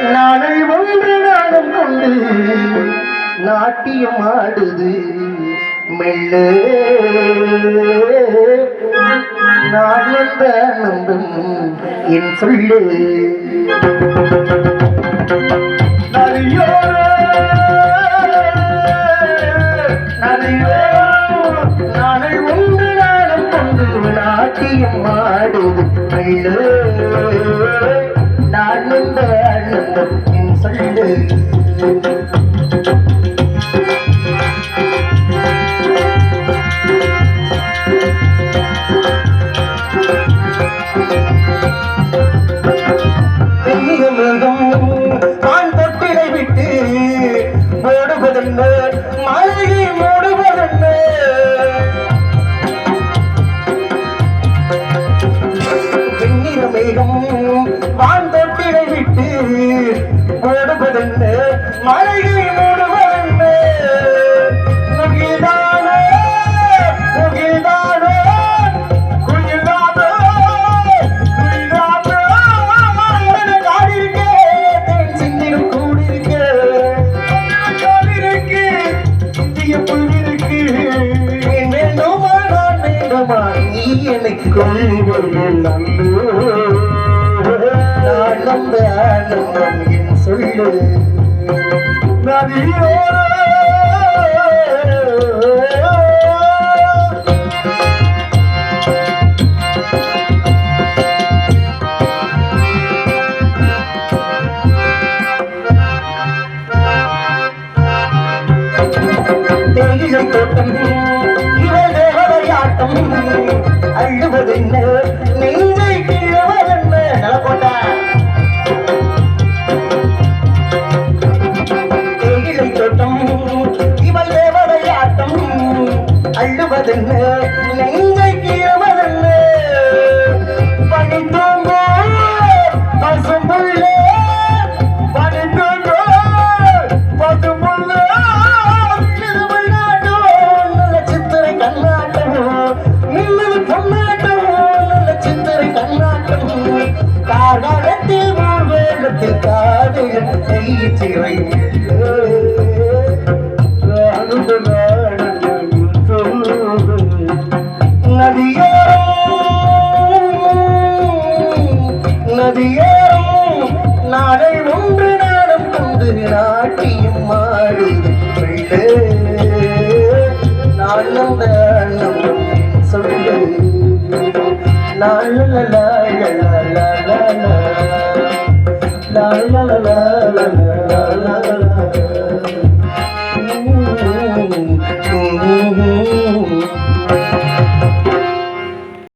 நாளை ஒன்று நாளும் கொண்டு நாட்டியம் ஆடுது மெல்ல நான் வந்த நம்பும் என் சொல்லு நாளை ஒன்று நாளும் கொண்டு நாட்டியம் ஆடுது மெல்ல நான் வந்த நம்பும் என் சொல்லு நான் தொட்டிலை விட்டு ஓடுவதென்ன மழையை மூடுவதென்ன வெண்ணிற மேகம் வான் தொட்டிலை விட்டு ஓடுவதென்ன மழையை மூடுவதென்ன முகில்தானோ முகில்தானோ ஆனந்தம் என் சொல்லு தேயிலை தோட்டம் இவள் தேவதையாட்டம் அழுவதென்ன நெஞ்சை கிழவதென்ன நலப்போட்டா தேயிலை தோட்டம் இவள் தேவதையாட்டம் அழுவதென்ன நெஞ்சை கிழவதென்ன பணித்தோங்கோ பசும்புள்ளே பணித்தோங்கோ பசும்புள்ளே காடத்தில் மூவேலத்தில் காதையில் கைச்சிறை நதியோரம் நாளை ஒன்று நாடம் கொண்டு நாட்டியம் மாறுது நான் அந்த நம்பும் சொல்லு la la la la la la la la la la la la la